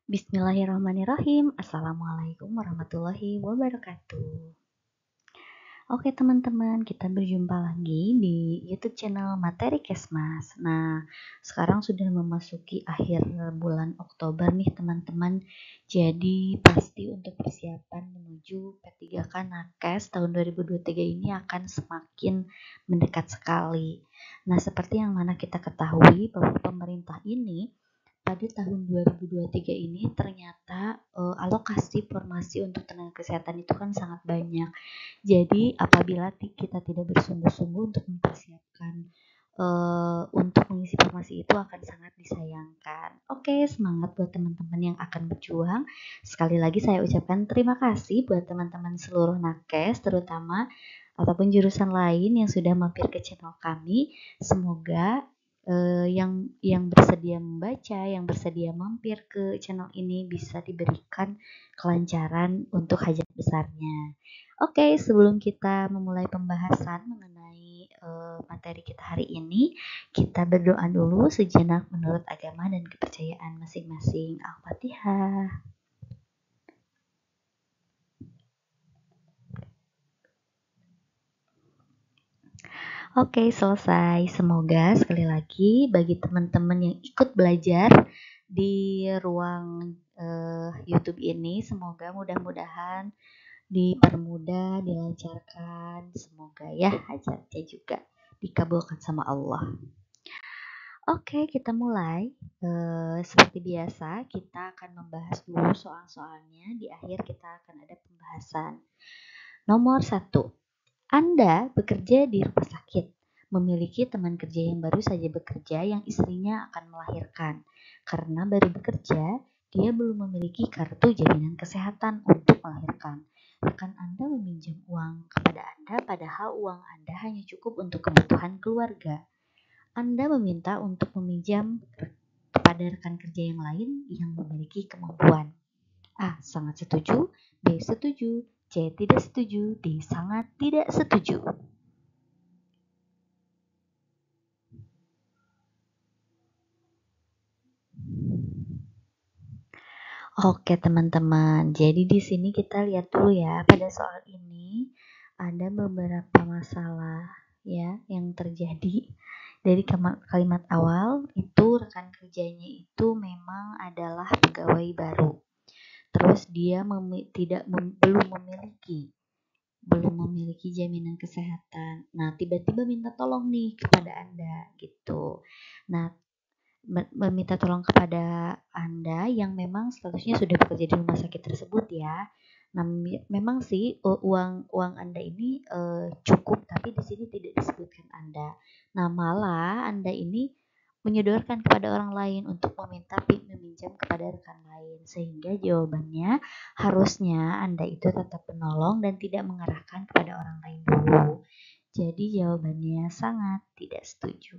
Bismillahirrahmanirrahim. Assalamualaikum warahmatullahi wabarakatuh. Oke teman-teman, kita berjumpa lagi di YouTube channel Materi Kesmas. Nah, sekarang sudah memasuki akhir bulan Oktober nih teman-teman. Jadi pasti untuk persiapan menuju P3K Nakes tahun 2023 ini akan semakin mendekat sekali. Nah, seperti yang mana kita ketahui bahwa pemerintah ini pada tahun 2023 ini ternyata alokasi formasi untuk tenaga kesehatan itu kan sangat banyak. Jadi apabila kita tidak bersungguh-sungguh untuk mempersiapkan untuk mengisi formasi itu akan sangat disayangkan. Oke, semangat buat teman-teman yang akan berjuang. Sekali lagi saya ucapkan terima kasih buat teman-teman seluruh nakes terutama ataupun jurusan lain yang sudah mampir ke channel kami. Semoga yang bersedia membaca, yang bersedia mampir ke channel ini bisa diberikan kelancaran untuk hajat besarnya. Oke, sebelum kita memulai pembahasan mengenai materi kita hari ini, kita berdoa dulu sejenak menurut agama dan kepercayaan masing-masing. Al-Fatihah. Oke, selesai. Semoga sekali lagi bagi teman-teman yang ikut belajar di ruang YouTube ini, semoga mudah-mudahan dipermudah, dilancarkan. Semoga ya hajatnya juga dikabulkan sama Allah. Oke, kita mulai. Seperti biasa, kita akan membahas dulu soal-soalnya. Di akhir kita akan ada pembahasan. Nomor 1. Anda bekerja di rumah sakit, memiliki teman kerja yang baru saja bekerja yang istrinya akan melahirkan. Karena baru bekerja, dia belum memiliki kartu jaminan kesehatan untuk melahirkan. Rekan Anda meminjam uang kepada Anda padahal uang Anda hanya cukup untuk kebutuhan keluarga. Anda meminta untuk meminjam kepada rekan kerja yang lain yang memiliki kemampuan. A. Sangat setuju. B. Setuju. C. Tidak setuju. D. Sangat tidak setuju. Oke teman-teman, jadi di sini kita lihat dulu ya, pada soal ini ada beberapa masalah ya yang terjadi. Dari kalimat awal itu rekan kerjanya itu memang adalah pegawai baru. Terus dia belum memiliki jaminan kesehatan. Nah, tiba-tiba minta tolong nih kepada Anda gitu. Nah, meminta tolong kepada Anda yang memang statusnya sudah bekerja di rumah sakit tersebut ya. Nah, memang sih uang Anda ini cukup, tapi di sini tidak disebutkan Anda. Nah, malah Anda ini menyodorkan kepada orang lain untuk meminjam kepada rekan lain, sehingga jawabannya harusnya Anda itu tetap menolong dan tidak mengarahkan kepada orang lain dulu. Jadi jawabannya sangat tidak setuju.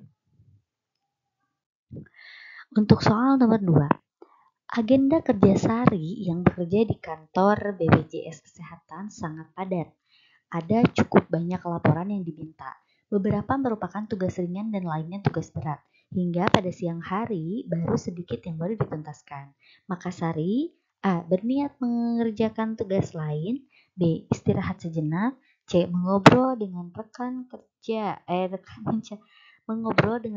Untuk soal nomor 2, agenda kerja Sari yang bekerja di kantor BPJS Kesehatan sangat padat. Ada cukup banyak laporan yang diminta. Beberapa merupakan tugas ringan dan lainnya tugas berat. Hingga pada siang hari baru sedikit yang baru dituntaskan. Maka Sari A. Berniat mengerjakan tugas lain. B. Istirahat sejenak. C. Mengobrol dengan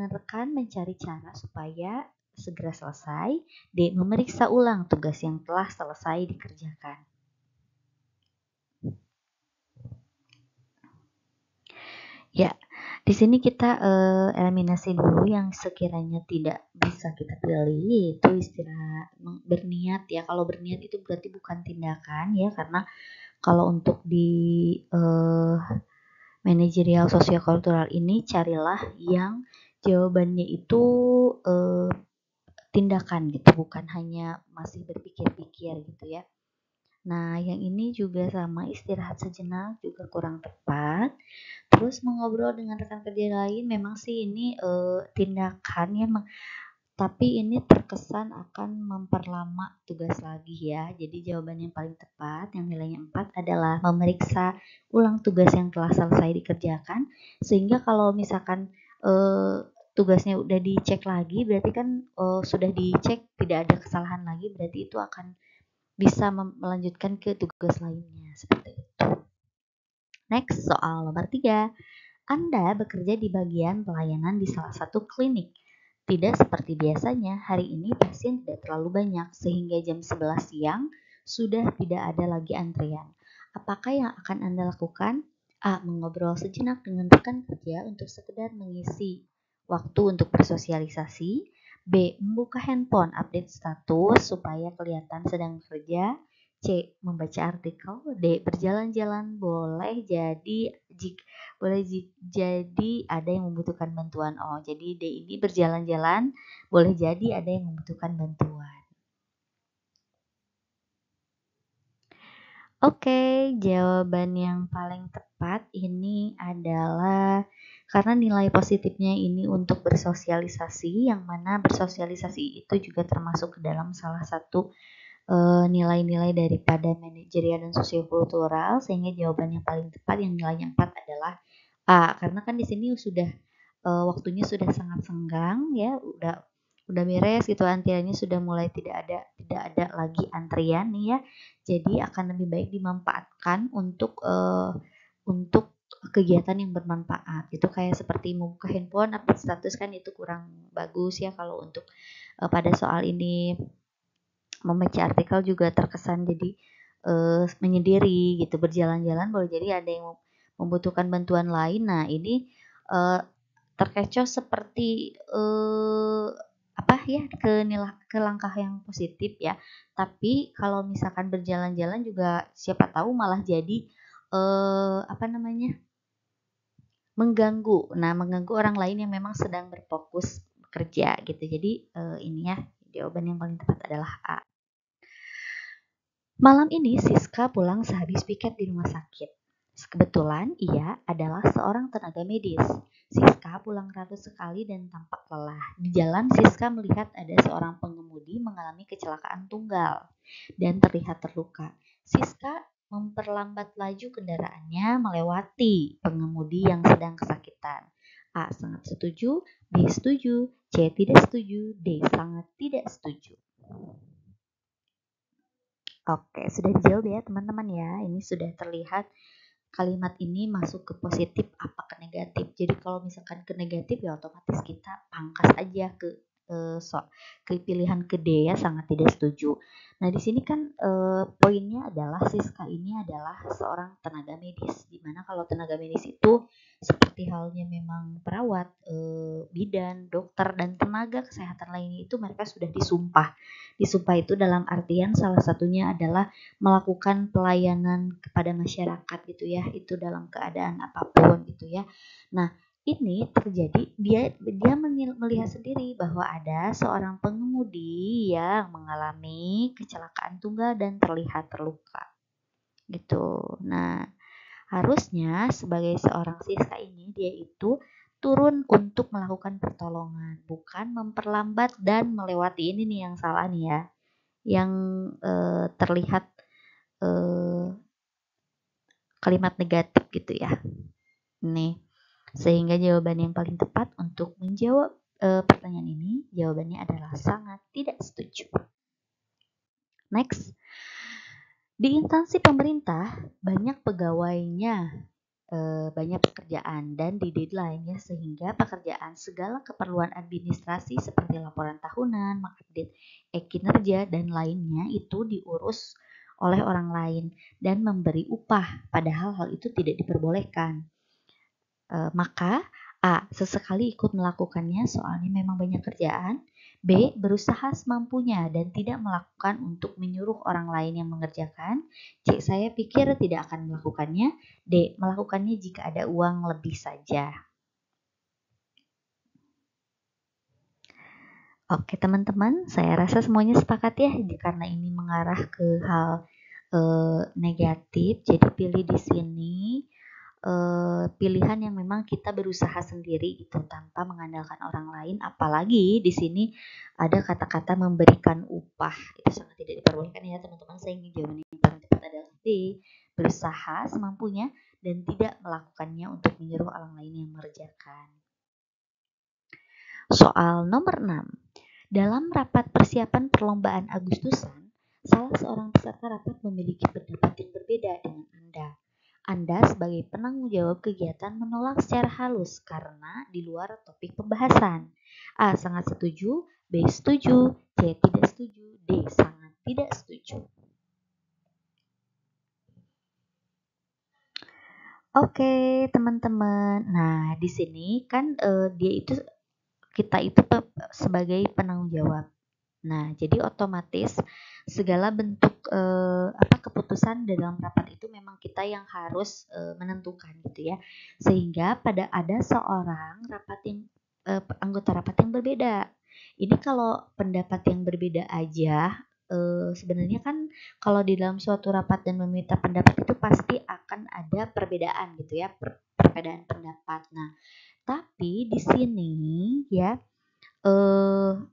rekan mencari cara supaya segera selesai. D. Memeriksa ulang tugas yang telah selesai dikerjakan. Ya, di sini kita eliminasi dulu yang sekiranya tidak bisa kita pilih, yaitu istilah berniat ya. Kalau berniat itu berarti bukan tindakan ya, karena kalau untuk di manajerial sosiokultural ini carilah yang jawabannya itu tindakan gitu, bukan hanya masih berpikir-pikir gitu ya. Nah, yang ini juga sama, istirahat sejenak juga kurang tepat. Terus mengobrol dengan rekan kerja lain memang sih ini tindakan ya, tapi ini terkesan akan memperlama tugas lagi ya. Jadi jawaban yang paling tepat yang nilainya 4 adalah memeriksa ulang tugas yang telah selesai dikerjakan, sehingga kalau misalkan tugasnya udah dicek lagi, berarti kan sudah dicek tidak ada kesalahan lagi, berarti itu akan bisa melanjutkan ke tugas lainnya seperti itu. Next, soal nomor 3. Anda bekerja di bagian pelayanan di salah satu klinik. Tidak seperti biasanya, hari ini pasien tidak terlalu banyak sehingga jam 11 siang sudah tidak ada lagi antrian. Apakah yang akan Anda lakukan? A. Mengobrol sejenak dengan rekan kerja untuk sekedar mengisi waktu untuk bersosialisasi. B. Membuka handphone update status supaya kelihatan sedang kerja. C. Membaca artikel. D. Berjalan-jalan jadi ada yang membutuhkan bantuan. Oh, jadi D ini berjalan-jalan boleh jadi ada yang membutuhkan bantuan. Oke, jawaban yang paling tepat ini adalah karena nilai positifnya ini untuk bersosialisasi, yang mana bersosialisasi itu juga termasuk ke dalam salah satu nilai-nilai daripada manajerial dan sosiokultural, sehingga jawaban yang paling tepat yang nilainya 4 adalah A. Karena kan di sini sudah waktunya sudah sangat senggang ya, udah beres gitu, antriannya sudah mulai tidak ada lagi antrian nih ya. Jadi akan lebih baik dimanfaatkan untuk kegiatan yang bermanfaat. Itu kayak seperti membuka handphone, update status kan itu kurang bagus ya kalau untuk pada soal ini. Membaca artikel juga terkesan jadi menyendiri gitu, berjalan-jalan boleh jadi ada yang membutuhkan bantuan lain. Nah ini terkecoh seperti apa ya ke langkah yang positif ya. Tapi kalau misalkan berjalan-jalan juga siapa tahu malah jadi apa namanya mengganggu. Nah mengganggu orang lain yang memang sedang berfokus bekerja gitu. Jadi ini ya jawaban yang paling tepat adalah A. Malam ini Siska pulang sehabis piket di rumah sakit. Kebetulan ia adalah seorang tenaga medis. Siska pulang ratus sekali dan tampak lelah. Di jalan Siska melihat ada seorang pengemudi mengalami kecelakaan tunggal dan terlihat terluka. Siska memperlambat laju kendaraannya melewati pengemudi yang sedang kesakitan. A. Sangat setuju, B. Setuju, C. Tidak setuju, D. Sangat tidak setuju. Oke, sudah dijawab ya teman-teman ya. Ini sudah terlihat kalimat ini masuk ke positif apa ke negatif. Jadi kalau misalkan ke negatif ya otomatis kita pangkas aja ke pilihan ke D ya, sangat tidak setuju. Nah di sini kan poinnya adalah Siska ini adalah seorang tenaga medis. Dimana kalau tenaga medis itu seperti halnya memang perawat, bidan, dokter dan tenaga kesehatan lainnya itu mereka sudah disumpah. Disumpah itu dalam artian salah satunya adalah melakukan pelayanan kepada masyarakat gitu ya, itu dalam keadaan apapun gitu ya. Nah ini terjadi dia melihat sendiri bahwa ada seorang pengemudi yang mengalami kecelakaan tunggal dan terlihat terluka gitu. Nah harusnya sebagai seorang Siska ini dia itu turun untuk melakukan pertolongan, bukan memperlambat dan melewati. Ini nih yang salah nih ya, yang terlihat kalimat negatif gitu ya. Nih, sehingga jawaban yang paling tepat untuk menjawab pertanyaan ini, jawabannya adalah sangat tidak setuju. Next, di instansi pemerintah banyak pegawainya, banyak pekerjaan dan di deadline ya, sehingga pekerjaan segala keperluan administrasi seperti laporan tahunan, mengupdate kinerja dan lainnya itu diurus oleh orang lain dan memberi upah, padahal hal itu tidak diperbolehkan. Maka A. Sesekali ikut melakukannya soalnya memang banyak kerjaan. B. Berusaha semampunya dan tidak melakukan untuk menyuruh orang lain yang mengerjakan. C. Saya pikir tidak akan melakukannya. D. Melakukannya jika ada uang lebih saja. Oke teman-teman, saya rasa semuanya sepakat ya, karena ini mengarah ke hal negatif. Jadi pilih di sini pilihan yang memang kita berusaha sendiri gitu tanpa mengandalkan orang lain, apalagi di sini ada kata-kata memberikan upah, itu sangat tidak diperbolehkan ya teman-teman, sehingga jawaban yang paling tepat adalah D. Berusaha semampunya dan tidak melakukannya untuk menyuruh orang lain yang mengerjakan. Soal nomor 6. Dalam rapat persiapan perlombaan Agustusan, salah seorang peserta rapat memiliki pendapat yang berbeda dengan Anda. Anda sebagai penanggung jawab kegiatan menolak secara halus karena di luar topik pembahasan. A. Sangat setuju, B. Setuju, C. Tidak setuju, D. Sangat tidak setuju. Oke, teman-teman. Nah, di sini kan kita itu sebagai penanggung jawab. Nah, jadi otomatis segala bentuk keputusan dalam rapat itu memang kita yang harus menentukan gitu ya. Sehingga pada ada seorang anggota rapat yang berbeda. Ini kalau pendapat yang berbeda aja sebenarnya kan kalau di dalam suatu rapat dan meminta pendapat itu pasti akan ada perbedaan gitu ya, perbedaan pendapat. Nah, tapi di sini ya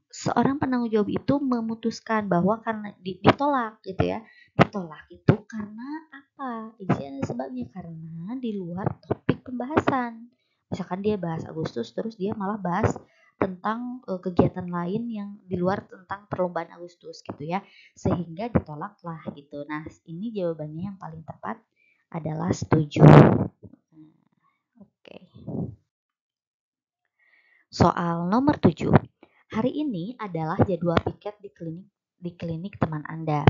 seorang penanggung jawab itu memutuskan bahwa karena ditolak gitu ya. Ditolak itu karena apa? Jadi ada sebabnya karena di luar topik pembahasan. Misalkan dia bahas Agustus terus dia malah bahas tentang kegiatan lain yang di luar tentang perlombaan Agustus gitu ya. Sehingga ditolak lah gitu. Nah, ini jawabannya yang paling tepat adalah setuju. Oke. Soal nomor 7. Hari ini adalah jadwal piket di klinik teman Anda.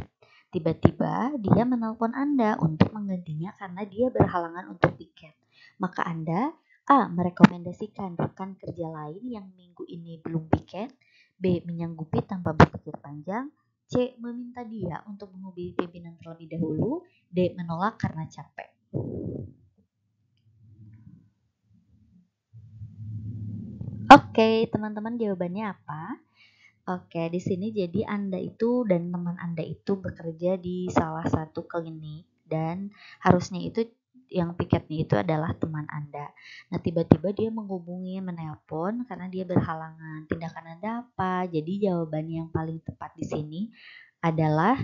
Tiba-tiba dia menelpon Anda untuk menggantinya karena dia berhalangan untuk piket. Maka Anda A. Merekomendasikan rekan kerja lain yang minggu ini belum piket. B. Menyanggupi tanpa berpikir panjang. C. Meminta dia untuk menghubungi pimpinan terlebih dahulu. D. Menolak karena capek. Oke, teman-teman jawabannya apa? Oke, di sini jadi Anda itu dan teman Anda itu bekerja di salah satu klinik dan harusnya itu yang piketnya itu adalah teman Anda. Nah, tiba-tiba dia menghubungi, menelpon karena dia berhalangan. Tindakan Anda apa? Jadi jawabannya yang paling tepat di sini adalah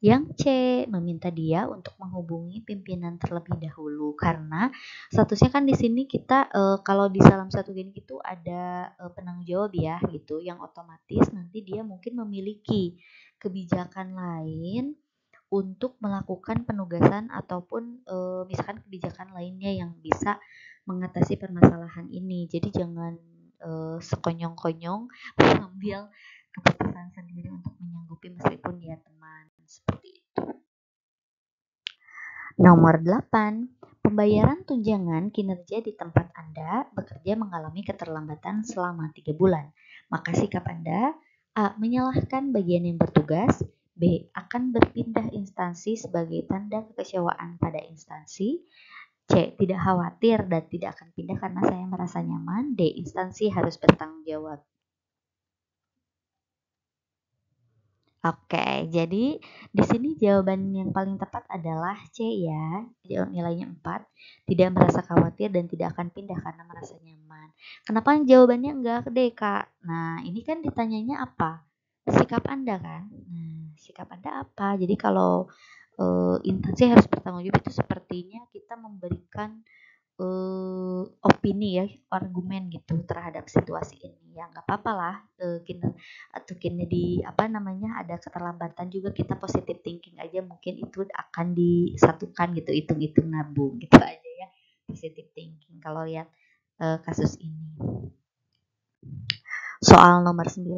yang C, meminta dia untuk menghubungi pimpinan terlebih dahulu karena statusnya kan di sini kita kalau di dalam satu klinik itu ada penanggung jawab ya gitu yang otomatis nanti dia mungkin memiliki kebijakan lain untuk melakukan penugasan ataupun misalkan kebijakan lainnya yang bisa mengatasi permasalahan ini. Jadi jangan sekonyong-konyong mengambil keputusan sendiri untuk menyanggupi meskipun dia teman. Seperti itu. Nomor 8. Pembayaran tunjangan kinerja di tempat Anda bekerja mengalami keterlambatan selama 3 bulan. Maka sikap Anda A. Menyalahkan bagian yang bertugas. B. Akan berpindah instansi sebagai tanda kekecewaan pada instansi. C. Tidak khawatir dan tidak akan pindah karena saya merasa nyaman. D. Instansi harus bertanggung jawab. Oke, jadi di sini jawaban yang paling tepat adalah C ya. Nilainya 4. Tidak merasa khawatir dan tidak akan pindah karena merasa nyaman. Kenapa jawabannya enggak D, Kak? Nah, ini kan ditanyanya apa? Sikap Anda kan? Nah, sikap Anda apa? Jadi kalau instansi harus bertanggung jawab itu sepertinya kita memberikan opini ya, argumen gitu terhadap situasi ini. Ya nggak apa-apa lah, kini di apa namanya ada keterlambatan juga kita positive thinking aja mungkin itu akan disatukan gitu, hitung-hitung nabung gitu aja ya, positive thinking kalau lihat kasus ini. Soal nomor 9.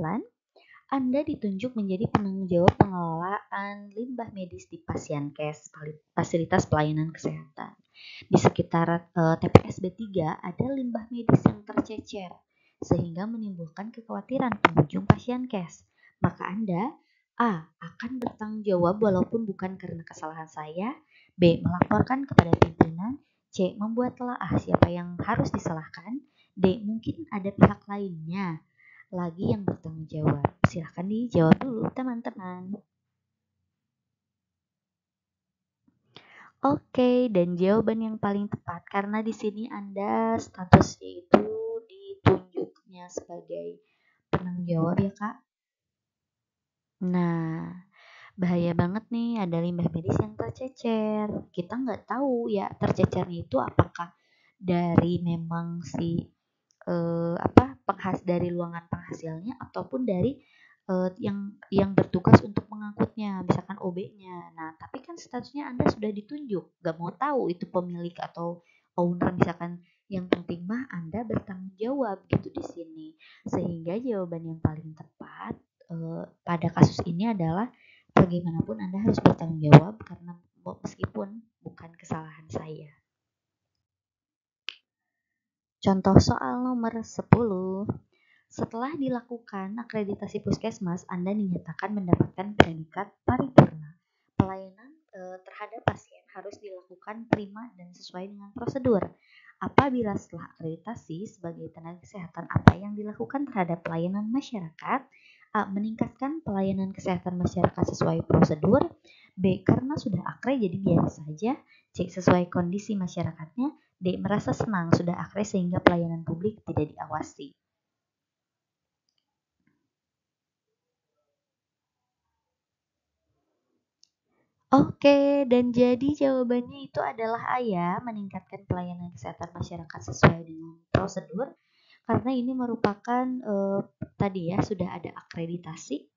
Anda ditunjuk menjadi penanggung jawab pengelolaan limbah medis di Pasienkes, fasilitas pelayanan kesehatan. Di sekitar TPS B3 ada limbah medis yang tercecer, sehingga menimbulkan kekhawatiran pengunjung Pasienkes. Maka Anda A. Akan bertanggung jawab walaupun bukan karena kesalahan saya. B. Melaporkan kepada pimpinan. C. Membuat telaah siapa yang harus disalahkan. D. Mungkin ada pihak lainnya lagi yang bertanggung jawab. Silahkan dijawab dulu teman-teman. Oke, dan jawaban yang paling tepat karena di sini Anda statusnya itu ditunjuknya sebagai penanggung jawab ya Kak. Nah, bahaya banget nih ada limbah medis yang tercecer. Kita nggak tahu ya tercecernya itu apakah dari memang si dari luangan penghasilnya ataupun dari yang bertugas untuk mengangkutnya, misalkan OB-nya. Nah, tapi kan statusnya Anda sudah ditunjuk, gak mau tahu itu pemilik atau owner misalkan. Yang penting mah Anda bertanggung jawab gitu di sini. Sehingga jawaban yang paling tepat pada kasus ini adalah bagaimanapun Anda harus bertanggung jawab karena meskipun bukan kesalahan saya. Contoh soal nomor 10. Setelah dilakukan akreditasi puskesmas, Anda dinyatakan mendapatkan predikat paripurna. Pelayanan terhadap pasien harus dilakukan prima dan sesuai dengan prosedur. Apabila setelah akreditasi sebagai tenaga kesehatan apa yang dilakukan terhadap pelayanan masyarakat? A. Meningkatkan pelayanan kesehatan masyarakat sesuai prosedur. B. Karena sudah akre jadi biasa saja. C. Sesuai kondisi masyarakatnya. D. Merasa senang sudah akre sehingga pelayanan publik tidak diawasi. Oke, dan jadi jawabannya itu adalah A ya, meningkatkan pelayanan kesehatan masyarakat sesuai dengan prosedur, karena ini merupakan tadi ya sudah ada akreditasi.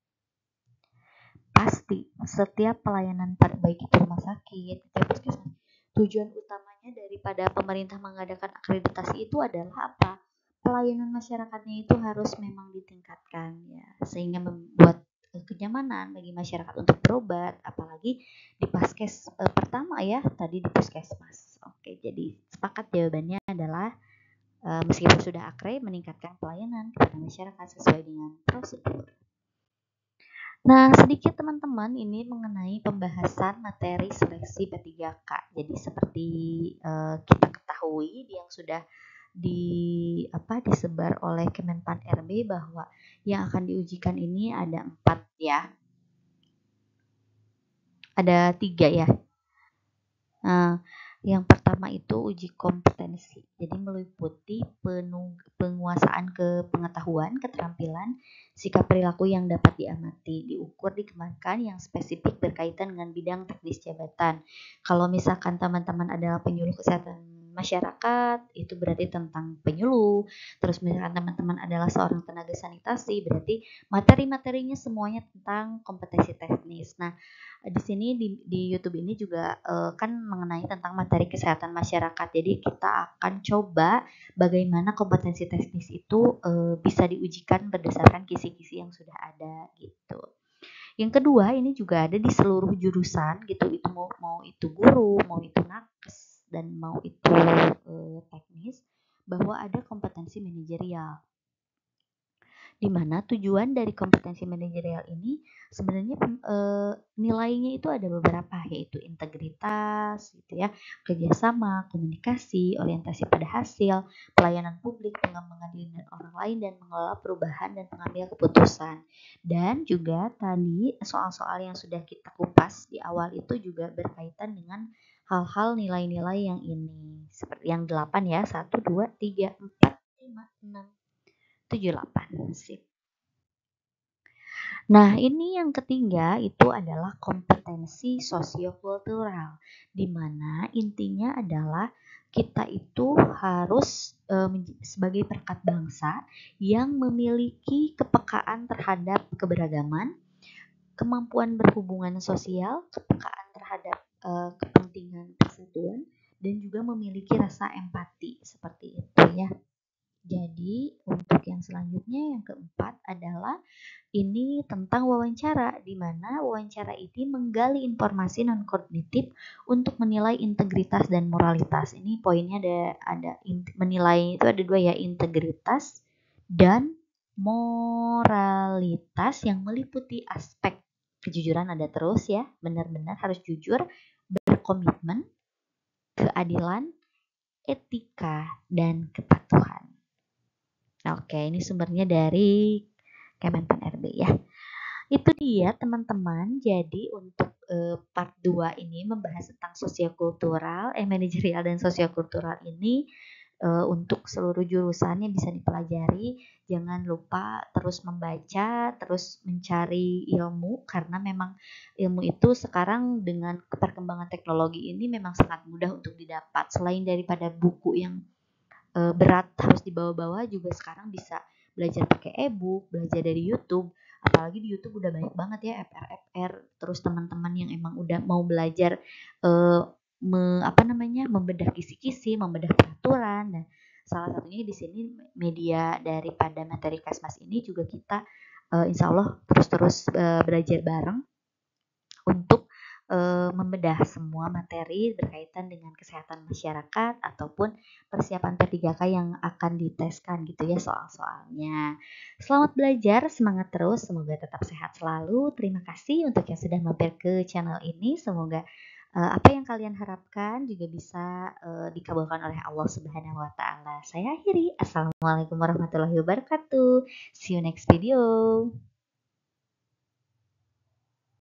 Pasti setiap pelayanan baik itu rumah sakit, puskesmas, tujuan utamanya daripada pemerintah mengadakan akreditasi itu adalah apa? Pelayanan masyarakatnya itu harus memang ditingkatkan ya, sehingga membuat kenyamanan bagi masyarakat untuk berobat, apalagi di paskes pertama ya, tadi di puskesmas. Oke, jadi sepakat jawabannya adalah meskipun sudah akre, meningkatkan pelayanan kepada masyarakat sesuai dengan prosedur. Nah, sedikit teman-teman ini mengenai pembahasan materi seleksi P3K. Jadi seperti kita ketahui yang sudah disebar oleh Kemenpan RB bahwa yang akan diujikan ini ada 4 ya. Ada 3 ya. Nah, yang pertama itu uji kompetensi. Jadi meliputi penguasaan pengetahuan, keterampilan, sikap perilaku yang dapat diamati, diukur, dikembangkan yang spesifik berkaitan dengan bidang teknis jabatan. Kalau misalkan teman-teman adalah penyuluh kesehatan masyarakat, itu berarti tentang penyuluh. Terus misalkan teman-teman adalah seorang tenaga sanitasi, berarti materi-materinya semuanya tentang kompetensi teknis. Nah, di sini di YouTube ini juga kan mengenai tentang materi kesehatan masyarakat. Jadi kita akan coba bagaimana kompetensi teknis itu bisa diujikan berdasarkan kisi-kisi yang sudah ada gitu. Yang kedua ini juga ada di seluruh jurusan gitu. Itu mau itu guru, mau itu nakes dan mau itu teknis, bahwa ada kompetensi manajerial. Di mana tujuan dari kompetensi manajerial ini sebenarnya nilainya itu ada beberapa, yaitu integritas gitu ya, kerjasama, komunikasi, orientasi pada hasil, pelayanan publik, pengembangan diri dan orang lain, dan mengelola perubahan dan pengambil keputusan. Dan juga tadi soal-soal yang sudah kita kupas di awal itu juga berkaitan dengan hal-hal nilai-nilai yang ini, seperti yang 8 ya, 1, 2, 3, 4, 5, 6, 7, 8. Sip. Nah, ini yang ketiga itu adalah kompetensi sosiokultural, di mana intinya adalah kita itu harus sebagai perekat bangsa yang memiliki kepekaan terhadap keberagaman, kemampuan berhubungan sosial, kepekaan terhadap kepentingan persatuan, dan juga memiliki rasa empati seperti itu ya. Jadi untuk yang selanjutnya yang keempat adalah ini tentang wawancara, di mana wawancara ini menggali informasi non kognitif untuk menilai integritas dan moralitas. Ini poinnya ada menilai itu ada 2 ya, integritas dan moralitas yang meliputi aspek kejujuran ada terus ya, benar-benar harus jujur, berkomitmen, keadilan, etika, dan kepatuhan. Oke, ini sumbernya dari Kemenpan RB ya. Itu dia teman-teman. Jadi untuk part 2 ini membahas tentang sosiokultural, manajerial dan sosiokultural ini untuk seluruh jurusan yang bisa dipelajari. Jangan lupa terus membaca, terus mencari ilmu, karena memang ilmu itu sekarang dengan perkembangan teknologi ini memang sangat mudah untuk didapat. Selain daripada buku yang berat harus dibawa-bawa juga sekarang bisa belajar pakai e-book, belajar dari YouTube. Apalagi di YouTube udah banyak banget ya FR-FR, terus teman-teman yang emang udah mau belajar eh, membedah kisi-kisi, membedah peraturan. Dan salah satunya di sini media daripada materi Kesmas ini juga kita insya Allah terus-terus belajar bareng untuk membedah semua materi berkaitan dengan kesehatan masyarakat ataupun persiapan P3K yang akan diteskan gitu ya soal-soalnya. Selamat belajar, semangat terus, semoga tetap sehat selalu. Terima kasih untuk yang sudah mampir ke channel ini. Semoga apa yang kalian harapkan juga bisa dikabulkan oleh Allah Subhanahu wa taala. Saya akhiri. Assalamualaikum warahmatullahi wabarakatuh. See you next video.